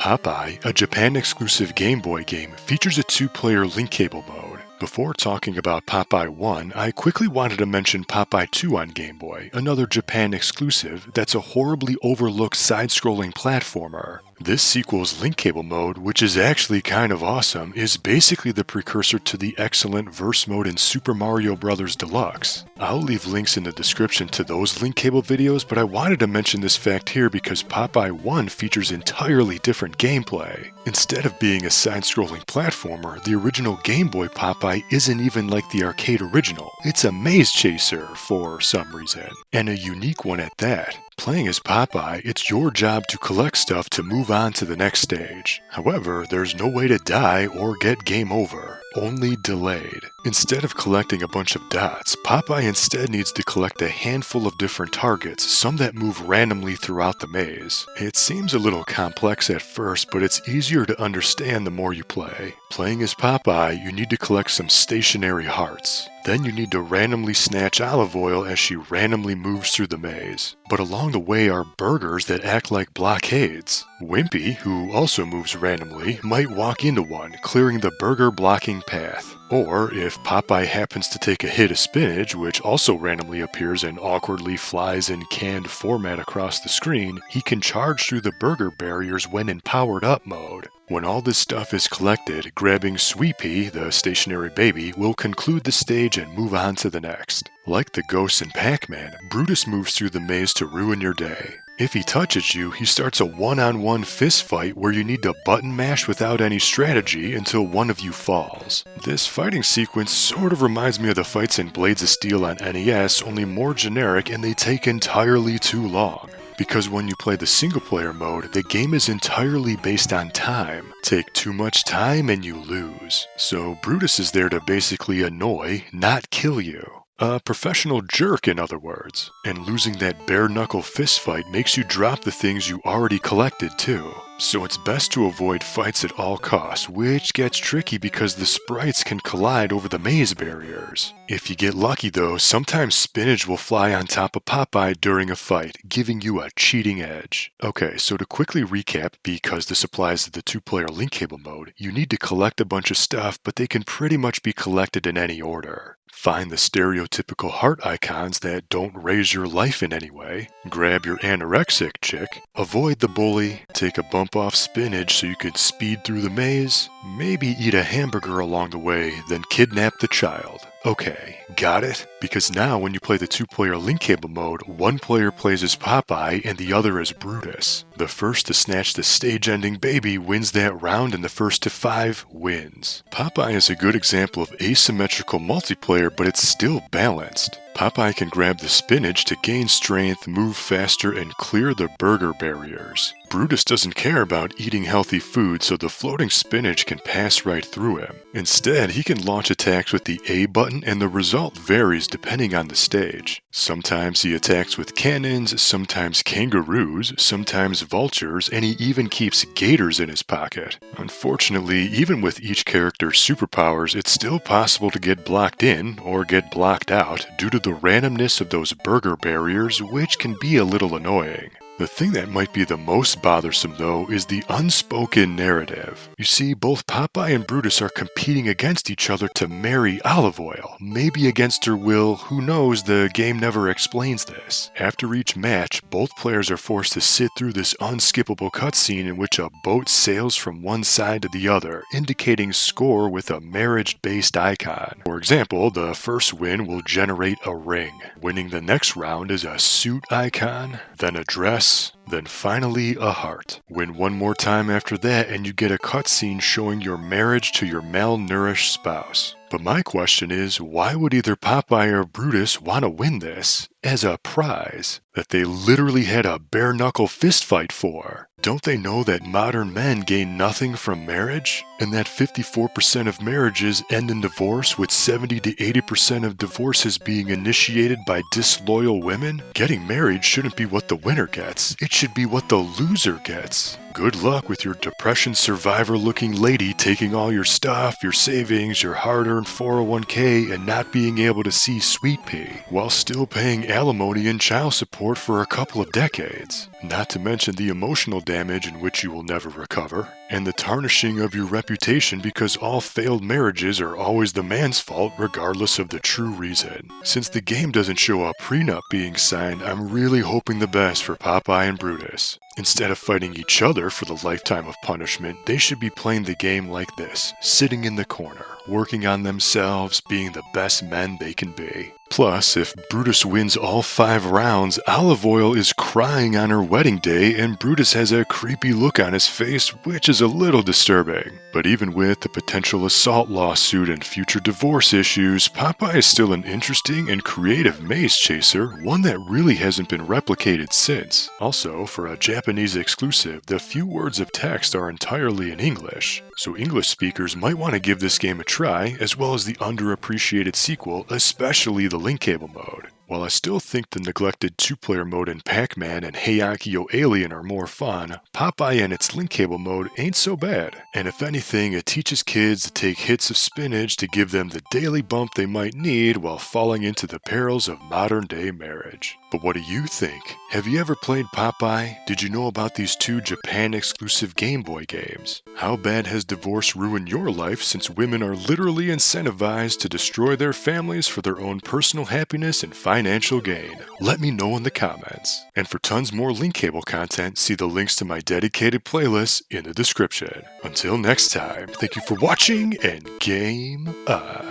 Popeye, a Japan-exclusive Game Boy game, features a two-player link cable mode. Before talking about Popeye 1, I quickly wanted to mention Popeye 2 on Game Boy, another Japan exclusive that's a horribly overlooked side-scrolling platformer. This sequel's link cable mode, which is actually kind of awesome, is basically the precursor to the excellent verse mode in Super Mario Bros. Deluxe. I'll leave links in the description to those link cable videos, but I wanted to mention this fact here because Popeye 1 features entirely different gameplay. Instead of being a side-scrolling platformer, the original Game Boy Popeye isn't even like the arcade original. It's a maze chaser for some reason, and a unique one at that. Playing as Popeye, it's your job to collect stuff to move on to the next stage. However, there's no way to die or get game over, only delayed. Instead of collecting a bunch of dots, Popeye instead needs to collect a handful of different targets, some that move randomly throughout the maze. It seems a little complex at first, but it's easier to understand the more you play. Playing as Popeye, you need to collect some stationary hearts. Then you need to randomly snatch olive oil as she randomly moves through the maze. But along the way are burgers that act like blockades. Wimpy, who also moves randomly, might walk into one, clearing the burger blocking path. Or, if Popeye happens to take a hit of spinach, which also randomly appears and awkwardly flies in canned format across the screen, he can charge through the burger barriers when in powered up mode. When all this stuff is collected, grabbing Sweet Pea, the stationary baby, will conclude the stage and move on to the next. Like the ghosts in Pacman, Brutus moves through the maze to ruin your day. If he touches you, he starts a one-on-one fist fight where you need to button mash without any strategy until one of you falls. This fighting sequence sort of reminds me of the fights in Blades of Steel on NES, only more generic, and they take entirely too long. Because when you play the single-player mode, the game is entirely based on time. Take too much time and you lose. So Brutus is there to basically annoy, not kill you. A professional jerk, in other words. And losing that bare-knuckle fist fight makes you drop the things you already collected too. So it's best to avoid fights at all costs, which gets tricky because the sprites can collide over the maze barriers. If you get lucky though, sometimes spinach will fly on top of Popeye during a fight, giving you a cheating edge. Okay, so to quickly recap, because this applies to the two-player link cable mode, you need to collect a bunch of stuff, but they can pretty much be collected in any order. Find the stereotypical heart icons that don't raise your life in any way, grab your anorexic chick, avoid the bully, take a bump off spinach so you can speed through the maze, maybe eat a hamburger along the way, then kidnap the child. Okay, got it? Because now when you play the two-player link cable mode, one player plays as Popeye and the other as Brutus. The first to snatch the stage-ending baby wins that round, and the first to 5 wins. Popeye is a good example of asymmetrical multiplayer, but it's still balanced. Popeye can grab the spinach to gain strength, move faster, and clear the burger barriers. Brutus doesn't care about eating healthy food, so the floating spinach can pass right through him. Instead, he can launch attacks with the A button, and the result varies depending on the stage. Sometimes he attacks with cannons, sometimes kangaroos, sometimes vultures, and he even keeps gators in his pocket. Unfortunately, even with each character's superpowers, it's still possible to get blocked in, or get blocked out, due to the randomness of those burger barriers, which can be a little annoying. The thing that might be the most bothersome, though, is the unspoken narrative. You see, both Popeye and Brutus are competing against each other to marry olive oil. Maybe against her will, who knows, the game never explains this. After each match, both players are forced to sit through this unskippable cutscene in which a boat sails from one side to the other, indicating score with a marriage-based icon. For example, the first win will generate a ring. Winning the next round is a suit icon, then a dress, then finally a heart. Win one more time after that and you get a cutscene showing your marriage to your malnourished spouse. But my question is, why would either Popeye or Brutus want to win this as a prize that they literally had a bare-knuckle fist fight for? Don't they know that modern men gain nothing from marriage? And that 54% of marriages end in divorce, with 70 to 80% of divorces being initiated by disloyal women? Getting married shouldn't be what the winner gets. It should be what the loser gets. Good luck with your depression survivor-looking lady taking all your stuff, your savings, your hard-earned 401k, and not being able to see Sweet Pea, while still paying paying alimony and child support for a couple of decades, not to mention the emotional damage in which you will never recover, and the tarnishing of your reputation because all failed marriages are always the man's fault regardless of the true reason. Since the game doesn't show a prenup being signed, I'm really hoping the best for Popeye and Brutus. Instead of fighting each other for the lifetime of punishment, they should be playing the game like this, sitting in the corner, working on themselves, being the best men they can be. Plus, if Brutus wins all 5 rounds, Olive Oil is crying on her wedding day and Brutus has a creepy look on his face, which is a little disturbing. But even with the potential assault lawsuit and future divorce issues, Popeye is still an interesting and creative maze chaser, one that really hasn't been replicated since. Also, for a Japanese exclusive, the few words of text are entirely in English, so English speakers might want to give this game a try, as well as the underappreciated sequel, especially the link cable mode. While I still think the neglected 2-player mode in Pacman and Heiankyo Alien are more fun, Popeye and its link cable mode ain't so bad. And if anything, it teaches kids to take hits of spinach to give them the daily bump they might need while falling into the perils of modern day marriage. But what do you think? Have you ever played Popeye? Did you know about these 2 Japan exclusive Game Boy games? How bad has divorce ruined your life, since women are literally incentivized to destroy their families for their own personal happiness and financial gain? Let me know in the comments. And for tons more link cable content, see the links to my dedicated playlists in the description. Until next time, thank you for watching and game on.